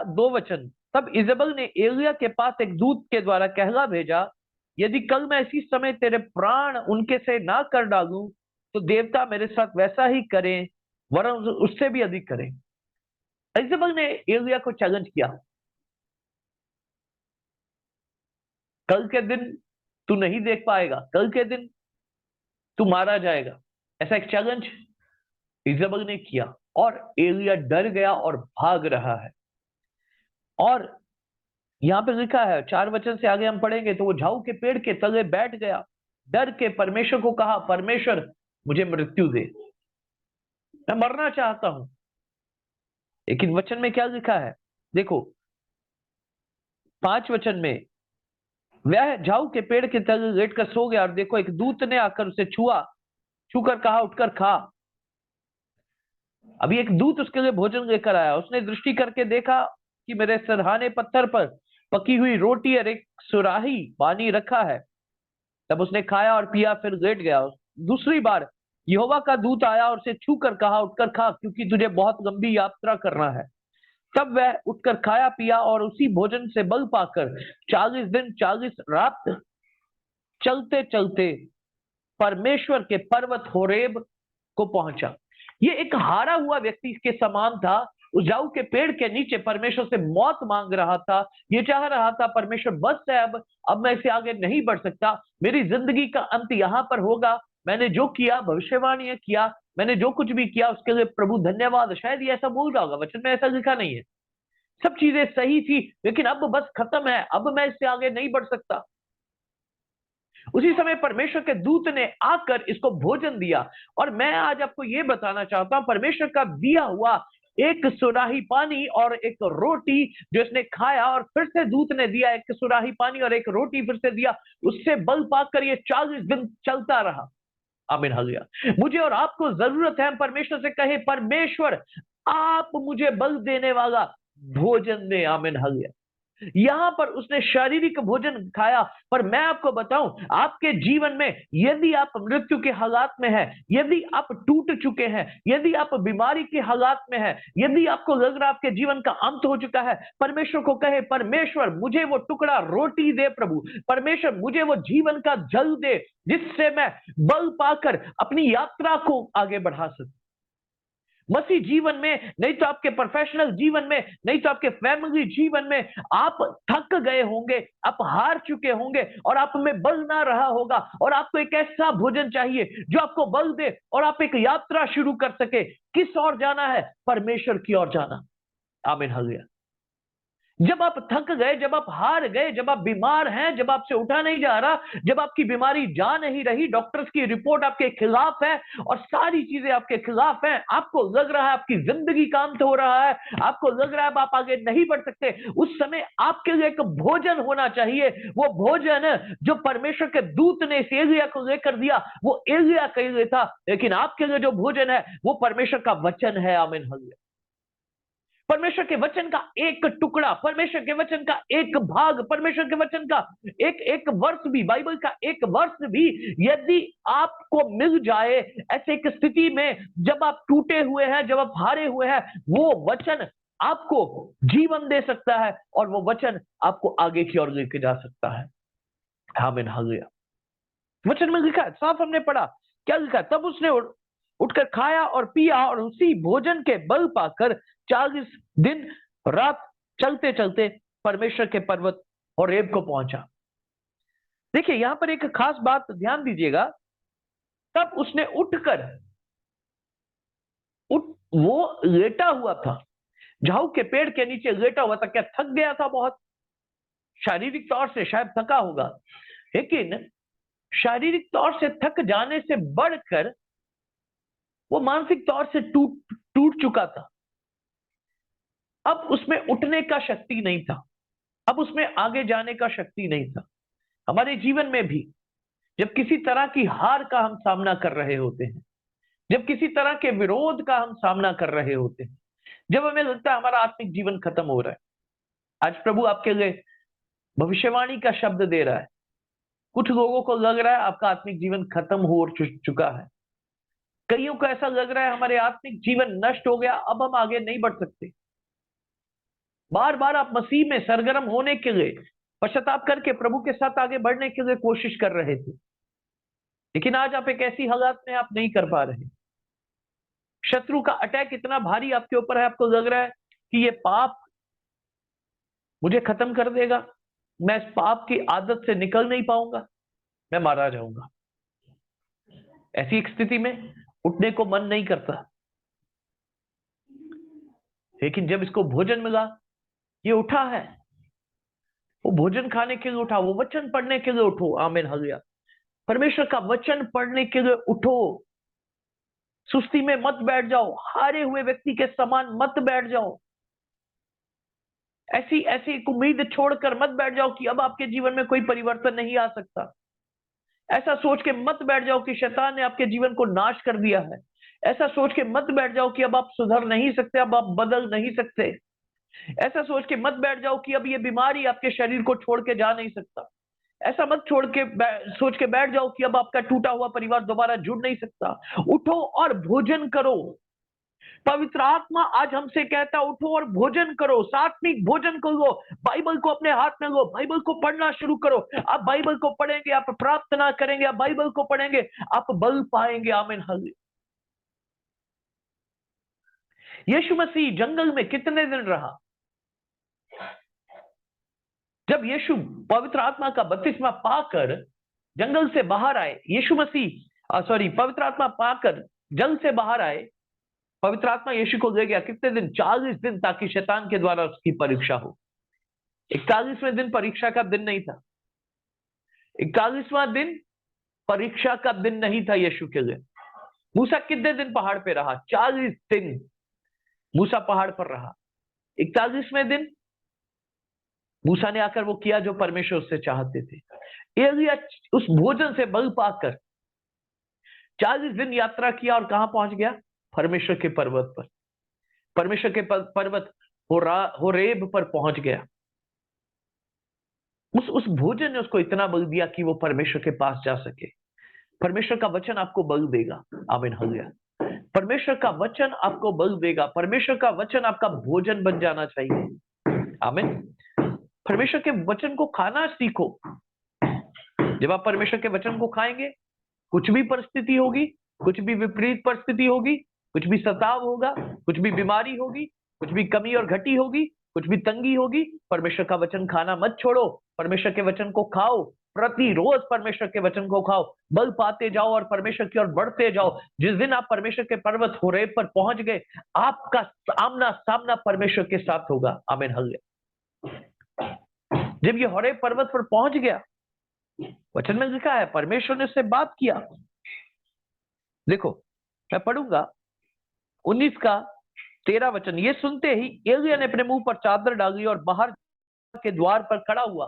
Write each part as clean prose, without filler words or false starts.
2 वचन। तब इजेबल ने एलिया के पास एक दूत के द्वारा कहला भेजा, यदि कल मैं इसी समय तेरे प्राण उनके से ना कर डालूं तो देवता मेरे साथ वैसा ही करें, वरन उससे भी अधिक करें। इजेबल ने एलिया को चैलेंज किया, कल के दिन तू नहीं देख पाएगा, कल के दिन तू मारा जाएगा, ऐसा एक चैलेंज इजेबल ने किया। और एलिया डर गया और भाग रहा है। और यहां पे लिखा है 4 वचन से आगे हम पढ़ेंगे तो वो झाऊ के पेड़ के तले बैठ गया, डर के परमेश्वर को कहा, परमेश्वर मुझे मृत्यु दे, मैं मरना चाहता हूं। लेकिन वचन में क्या लिखा है देखो, 5 वचन में, वह झाऊ के पेड़ के तले लेटकर सो गया और देखो एक दूत ने आकर उसे छूकर कहा, उठकर खा। अभी एक दूत उसके लिए भोजन लेकर आया, उसने दृष्टि करके देखा कि मेरे सरहाने पत्थर पर पकी हुई रोटी और एक सुराही पानी रखा है। तब उसने खाया और पिया, फिर लेट गया। दूसरी बार यहोवा का दूत आया और उसे छू कर कहा, उठकर खा, क्योंकि तुझे बहुत लंबी यात्रा करना है। तब वह उठकर खाया पिया और उसी भोजन से बल पाकर 40 दिन 40 रात चलते चलते परमेश्वर के पर्वत होरेब को पहुंचा। ये एक हारा हुआ व्यक्ति के समान था, उस झाऊ के पेड़ के नीचे परमेश्वर से मौत मांग रहा था। ये चाह रहा था, परमेश्वर बस है, अब मैं इससे आगे नहीं बढ़ सकता, मेरी जिंदगी का अंत यहां पर होगा। मैंने जो किया, भविष्यवाणी किया, मैंने जो कुछ भी किया उसके लिए प्रभु धन्यवाद। शायद ये ऐसा बोल रहा होगा, वचन में ऐसा लिखा नहीं है। सब चीजें सही थी, लेकिन अब बस खत्म है, अब मैं इससे आगे नहीं बढ़ सकता। उसी समय परमेश्वर के दूत ने आकर इसको भोजन दिया। और मैं आज आपको यह बताना चाहता हूं, परमेश्वर का दिया हुआ एक सुराही पानी और एक रोटी जो इसने खाया, और फिर से दूत ने दिया एक सुराही पानी और एक रोटी फिर से दिया, उससे बल पाकर ये 40 दिन चलता रहा। आमीन हालेलुया। मुझे और आपको जरूरत है, हम परमेश्वर से कहे, परमेश्वर आप मुझे बल देने वाला भोजन दे। आमीन हालेलुया। यहां पर उसने शारीरिक भोजन खाया, पर मैं आपको बताऊं, आपके जीवन में यदि आप मृत्यु के हालात में हैं, यदि आप टूट चुके हैं, यदि आप बीमारी के हालात में हैं, यदि आपको लग रहा है आपके जीवन का अंत हो चुका है, परमेश्वर को कहे, परमेश्वर मुझे वो टुकड़ा रोटी दे प्रभु, परमेश्वर मुझे वो जीवन का जल दे जिससे मैं बल पाकर अपनी यात्रा को आगे बढ़ा सकूं। मसीह जीवन में, नहीं तो आपके प्रोफेशनल जीवन में, नहीं तो आपके फैमिली जीवन में आप थक गए होंगे, आप हार चुके होंगे और आप में बल ना रहा होगा, और आपको एक ऐसा भोजन चाहिए जो आपको बल दे और आप एक यात्रा शुरू कर सके। किस ओर जाना है? परमेश्वर की ओर जाना। आमीन हालेलुया। जब आप थक गए, जब आप हार गए, जब आप बीमार हैं, जब आपसे उठा नहीं जा रहा, जब आपकी बीमारी जा नहीं रही, डॉक्टर्स की रिपोर्ट आपके खिलाफ है और सारी चीजें आपके खिलाफ हैं, आपको लग रहा है आपकी जिंदगी का अंत हो रहा है, आपको लग रहा है आप आगे नहीं बढ़ सकते, उस समय आपके लिए एक भोजन होना चाहिए। वो भोजन जो परमेश्वर के दूत ने इस एलिया को लेकर दिया, वो एलिया के लिए था, लेकिन आपके लिए जो भोजन है वो परमेश्वर का वचन है। आमीन हालेलुया। परमेश्वर के वचन का एक टुकड़ा, परमेश्वर के वचन का एक भाग, परमेश्वर के वचन का एक एक वर्ष भी, बाइबल का एक वर्ष भी यदि आपको मिल जाए ऐसे एक स्थिति में जब आप टूटे हुए हैं, जब आप हारे हुए हैं, वो वचन आपको जीवन दे सकता है और वो वचन आपको आगे की ओर लेके जा सकता है। आमीन हालेलुया। वचन में लिखा है, साफ हमने पढ़ा, क्या लिखा? तब उसने उठकर खाया और पिया और उसी भोजन के बल पाकर 40 दिन रात चलते चलते परमेश्वर के पर्वत होरेब को पहुंचा। देखिए यहां पर एक खास बात ध्यान दीजिएगा, तब उसने वो लेटा हुआ था, झाऊ के पेड़ के नीचे लेटा हुआ था। क्या थक गया था? बहुत शारीरिक तौर से शायद थका होगा, लेकिन शारीरिक तौर से थक जाने से बढ़कर वो मानसिक तौर से टूट चुका था। अब उसमें उठने का शक्ति नहीं था, अब उसमें आगे जाने का शक्ति नहीं था। हमारे जीवन में भी जब किसी तरह की हार का हम सामना कर रहे होते हैं, जब किसी तरह के विरोध का हम सामना कर रहे होते हैं, जब हमें लगता है हमारा आत्मिक जीवन खत्म हो रहा है, आज प्रभु आपके लिए भविष्यवाणी का शब्द दे रहा है। कुछ लोगों को लग रहा है आपका आत्मिक जीवन खत्म हो चुका है, कईयों को ऐसा लग रहा है हमारे आत्मिक जीवन नष्ट हो गया, अब हम आगे नहीं बढ़ सकते। बार बार आप मसीह में सरगर्म होने के लिए पश्चाताप करके प्रभु के साथ आगे बढ़ने के लिए कोशिश कर रहे थे, लेकिन आज आप एक ऐसी हालात में आप नहीं कर पा रहे। शत्रु का अटैक इतना भारी आपके ऊपर है, आपको लग रहा है कि ये पाप मुझे खत्म कर देगा, मैं इस पाप की आदत से निकल नहीं पाऊंगा, मैं मारा जाऊंगा। ऐसी एक स्थिति में उठने को मन नहीं करता, लेकिन जब इसको भोजन मिला, ये उठा है, वो भोजन खाने के लिए उठा, वो वचन पढ़ने के लिए उठो। आमीन हालेलुया। परमेश्वर का वचन पढ़ने के लिए उठो। सुस्ती में मत बैठ जाओ, हारे हुए व्यक्ति के समान मत बैठ जाओ। ऐसी ऐसी उम्मीद छोड़कर मत बैठ जाओ कि अब आपके जीवन में कोई परिवर्तन नहीं आ सकता। ऐसा सोच के मत बैठ जाओ कि शैतान ने आपके जीवन को नाश कर दिया है। ऐसा सोच के मत बैठ जाओ कि अब आप सुधर नहीं सकते, अब आप बदल नहीं सकते। ऐसा सोच के मत बैठ जाओ कि अब ये बीमारी आपके शरीर को छोड़ के जा नहीं सकता। ऐसा मत सोच के बैठ जाओ कि अब आपका टूटा हुआ परिवार दोबारा जुड़ नहीं सकता। उठो और भोजन करो। पवित्र आत्मा आज हमसे कहता, उठो और भोजन करो, सात्विक भोजन करो। बाइबल को अपने हाथ में लो, बाइबल को पढ़ना शुरू करो। आप बाइबल को पढ़ेंगे, आप प्रार्थना करेंगे, आप बाइबल को पढ़ेंगे, आप बल पाएंगे। आमीन हालेलुया। यीशु मसीह जंगल में कितने दिन रहा? जब यीशु पवित्र आत्मा का बपतिस्मा पाकर जंगल से बाहर आए, यीशु मसीह पवित्र आत्मा पाकर जल से बाहर आए, पवित्र आत्मा यीशु को ले गया। कितने दिन? 40 दिन, ताकि शैतान के द्वारा उसकी परीक्षा हो। 41वें दिन परीक्षा का दिन नहीं था। 41वां दिन परीक्षा का दिन नहीं था यीशु के लिए। मूसा कितने दिन पहाड़ पे रहा? 40 दिन मूसा पहाड़ पर रहा। 41वें दिन मूसा ने आकर वो किया जो परमेश्वर उससे चाहते थे। एलिया उस भोजन से बल पाकर 40 दिन यात्रा किया और कहां पहुंच गया? परमेश्वर के पर्वत पर। परमेश्वर के पर्वत होरेब पर पहुंच गया। उस भोजन ने उसको इतना बल दिया कि वो परमेश्वर के पास जा सके। परमेश्वर का वचन आपको बल देगा। आमीन हालेलुया। परमेश्वर का वचन आपको बल देगा। परमेश्वर का वचन आपका भोजन बन जाना चाहिए। आमीन। परमेश्वर के वचन को खाना सीखो। जब आप परमेश्वर के वचन को खाएंगे, कुछ भी परिस्थिति होगी, कुछ भी विपरीत परिस्थिति होगी, कुछ भी सताव होगा, कुछ भी बीमारी होगी, कुछ भी कमी और घटी होगी, कुछ भी तंगी होगी, परमेश्वर का वचन खाना मत छोड़ो। परमेश्वर के वचन को खाओ, प्रतिरोज परमेश्वर के वचन को खाओ, बल पाते जाओ और परमेश्वर की ओर बढ़ते जाओ। जिस दिन आप परमेश्वर के पर्वत होरेब पर पहुंच गए, आपका आमना सामना परमेश्वर के साथ होगा। आमीन हालेलुया। जब ये होरेब पर्वत पर पहुंच गया, वचन में लिखा है परमेश्वर ने उससे बात किया। देखो, मैं पढ़ूंगा 19 का 13 वचन। ये सुनते ही एलिय्याह ने अपने मुंह पर चादर डाली और बाहर के द्वार पर खड़ा हुआ।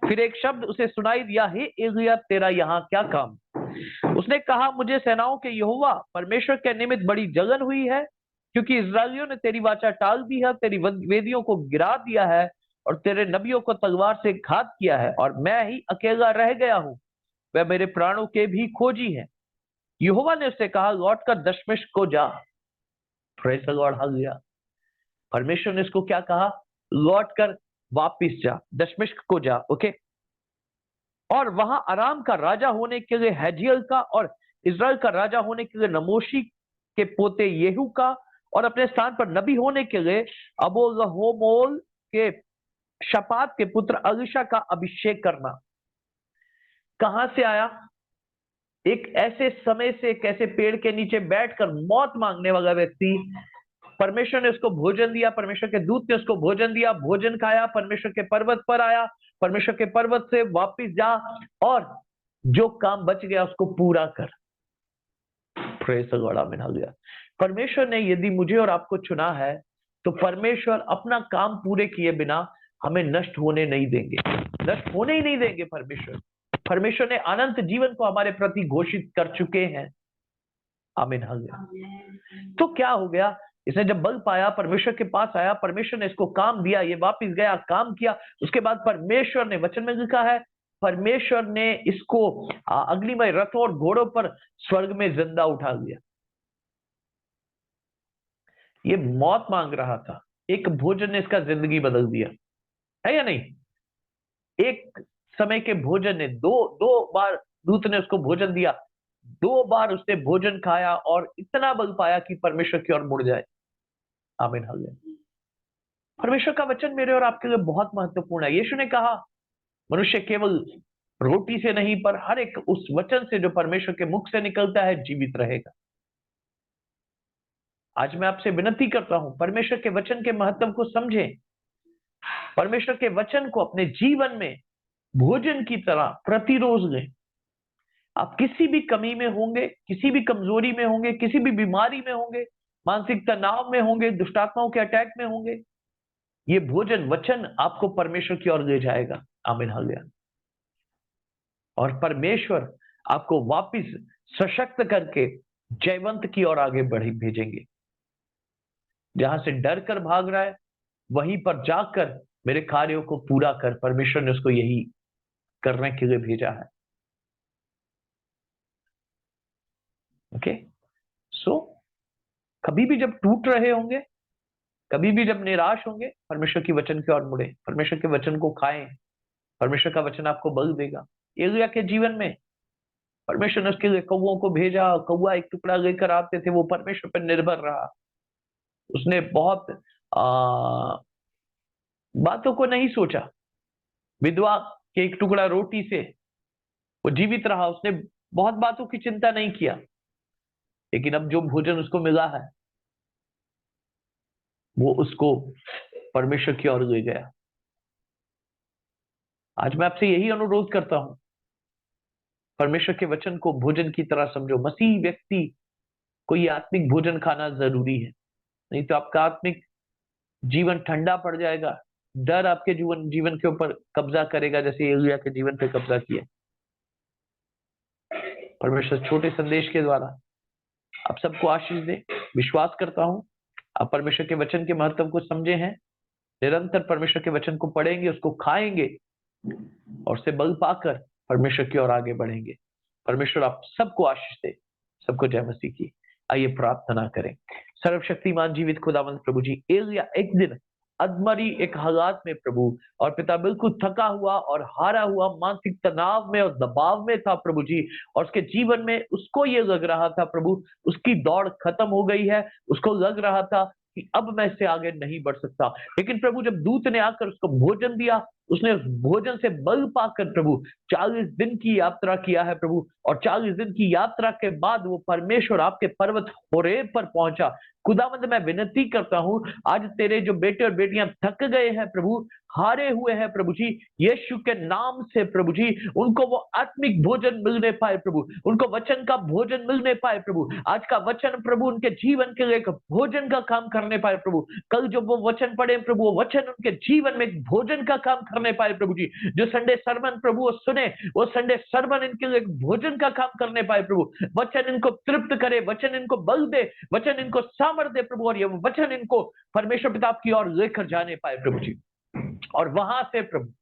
फिर एक शब्द उसे सुनाई दिया, हे एलिय्याह, तेरा यहाँ क्या काम? उसने कहा, मुझे सेनाओं के यहोवा परमेश्वर के निमित्त बड़ी जलन हुई है, क्योंकि इस्राएलियों ने तेरी वाचा टाल दी है, तेरी वेदियों को गिरा दिया है और तेरे नबियों को तलवार से घात किया है, और मैं ही अकेला रह गया हूं, वह मेरे प्राणों के भी खोजी है। यहोवा ने उससे कहा, लौटकर दमिश्क को जा। Praise the Lord, hallelujah. परमेश्वर ने इसको क्या कहा? लौटकर वापिस जा, दमिश्क को जा। ओके। और वहां आराम का राजा होने के लिए हजियल का, और इस्राएल का राजा होने के लिए नमोशी के पोते येहू का, और अपने स्थान पर नबी होने के लिए अबोलहोमोल के शपात के पुत्र अलीशा का अभिषेक करना। कहां से आया? एक ऐसे समय से, एक ऐसे पेड़ के नीचे बैठकर मौत मांगने वाला व्यक्ति, परमेश्वर ने उसको भोजन दिया, परमेश्वर के दूत ने उसको भोजन दिया, भोजन खाया, परमेश्वर के पर्वत पर आया, परमेश्वर के पर्वत से वापिस जा और जो काम बच गया उसको पूरा कर। प्रेज़ द लॉर्ड, आमीन हालेलुया। परमेश्वर ने यदि मुझे और आपको चुना है, तो परमेश्वर अपना काम पूरे किए बिना हमें नष्ट होने नहीं देंगे। नष्ट होने ही नहीं देंगे परमेश्वर ने अनंत जीवन को हमारे प्रति घोषित कर चुके हैं। आमीन हालेलुया। तो क्या हो गया? इसने जब बल पाया, परमेश्वर के पास आया, परमेश्वर ने इसको काम दिया, ये वापस गया, काम किया। उसके बाद परमेश्वर ने, वचन में लिखा है, परमेश्वर ने इसको अग्निमय रथों और घोड़ों पर स्वर्ग में जिंदा उठा लिया। ये मौत मांग रहा था, एक भोजन ने इसका जिंदगी बदल दिया, है या नहीं? एक समय के भोजन ने दो दो बार दूत ने उसको भोजन दिया, 2 बार उसने भोजन खाया और इतना बल पाया कि परमेश्वर की ओर मुड़ जाए। आमीन हालेलुया। परमेश्वर का वचन मेरे और आपके लिए बहुत महत्वपूर्ण है। यीशु ने कहा मनुष्य केवल रोटी से नहीं पर हर एक उस वचन से जो परमेश्वर के मुख से निकलता है जीवित रहेगा। आज मैं आपसे विनती करता हूं, परमेश्वर के वचन के महत्व को समझें, परमेश्वर के वचन को अपने जीवन में भोजन की तरह प्रतिरोज लें। आप किसी भी कमी में होंगे, किसी भी कमजोरी में होंगे, किसी भी बीमारी में होंगे, मानसिक तनाव में होंगे, दुष्टात्माओं के अटैक में होंगे, ये भोजन वचन आपको परमेश्वर की ओर ले जाएगा। आमीन हालेलुया। और परमेश्वर आपको वापिस सशक्त करके जयवंत की ओर आगे बढ़े भेजेंगे। जहां से डर कर भाग रहा है वहीं पर जाकर मेरे कार्यों को पूरा कर, परमेश्वर ने उसको यही करने के लिए भेजा है। ओके, सो कभी भी जब टूट रहे होंगे, कभी भी जब निराश होंगे, परमेश्वर की वचन की ओर मुड़े, परमेश्वर के वचन को खाएं। परमेश्वर का वचन आपको बल देगा। एलिय्याह के जीवन में परमेश्वर ने उसके लिए कौवों को भेजा, कौवा एक टुकड़ा लेकर आते थे, वो परमेश्वर पर निर्भर रहा। उसने बहुत बातों को नहीं सोचा। विधवा के एक टुकड़ा रोटी से वो जीवित रहा, उसने बहुत बातों की चिंता नहीं किया। लेकिन अब जो भोजन उसको मिला है वो उसको परमेश्वर की ओर ले गया। आज मैं आपसे यही अनुरोध करता हूं, परमेश्वर के वचन को भोजन की तरह समझो। मसीह व्यक्ति को ये आत्मिक भोजन खाना जरूरी है, नहीं तो आपका आत्मिक जीवन ठंडा पड़ जाएगा। डर आपके जीवन के ऊपर कब्जा करेगा, जैसे एलिय्याह के जीवन पे कब्जा किया। परमेश्वर छोटे संदेश के द्वारा आप सबको आशीष दे। विश्वास करता हूं आप परमेश्वर के वचन के महत्व को समझे हैं। निरंतर परमेश्वर के वचन को पढ़ेंगे, उसको खाएंगे और उससे बल पाकर परमेश्वर की ओर आगे बढ़ेंगे। परमेश्वर आप सबको आशीष दे। सबको जय मसीह की। आइए प्रार्थना करें। सर्वशक्तिमान जीवित खुदावंत प्रभु जी, एलिय्याह एक दिन अधमरी एक हालात में प्रभु, और पिता बिल्कुल थका हुआ और हारा हुआ, मानसिक तनाव में और दबाव में था प्रभु जी। और उसके जीवन में उसको ये लग रहा था प्रभु, उसकी दौड़ खत्म हो गई है। उसको लग रहा था कि अब मैं इससे आगे नहीं बढ़ सकता। लेकिन प्रभु जब दूत ने आकर उसको भोजन दिया, उसने उस भोजन से बल पाकर प्रभु 40 दिन की यात्रा किया है प्रभु। और 40 दिन की यात्रा के बाद वो परमेश्वर आपके पर्वत होरेब पर पहुंचा। खुदावंद मैं विनती करता हूं, आज तेरे जो बेटे और बेटियां थक गए हैं प्रभु, हारे हुए हैं प्रभु जी, यीशु के नाम से प्रभु जी उनको वो आत्मिक भोजन मिलने पाए प्रभु, उनको वचन का भोजन मिलने पाए प्रभु। आज का वचन प्रभु उनके जीवन के लिए एक भोजन का काम करने पाए प्रभु। कल जो वो वचन पढ़े प्रभु, वो वचन उनके जीवन में एक भोजन का काम करने पाए प्रभु जी। जो संडे सरमन प्रभु वो सुने, वो संडे सरमन इनके लिए एक भोजन का काम करने पाए प्रभु। वचन इनको तृप्त करे, वचन इनको बल दे, वचन इनको सामर्थ दे प्रभु, और ये वचन इनको परमेश्वर पिता की ओर लेकर जाने पाए प्रभु जी। और वहां से प्रभु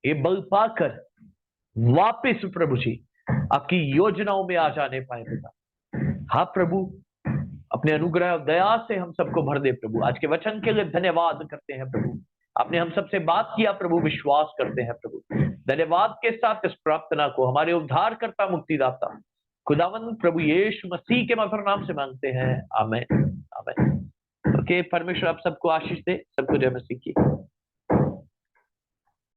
ये बल पाकर वापिस प्रभु जी आपकी योजनाओं में आ जाने पाए पिता। हाँ प्रभु, अपने अनुग्रह और दया से हम सबको भर दे प्रभु। आज के वचन के लिए धन्यवाद करते हैं प्रभु। आपने हम सबसे बात किया प्रभु, विश्वास करते हैं प्रभु। धन्यवाद के साथ इस प्रार्थना को हमारे उद्धारकर्ता मुक्तिदाता खुदावंद प्रभु यीशु मसीह के मधुर नाम से मांगते हैं, आमीन आमीन। ओके, परमेश्वर आप सबको आशीष दे। सबको जय मसीह की।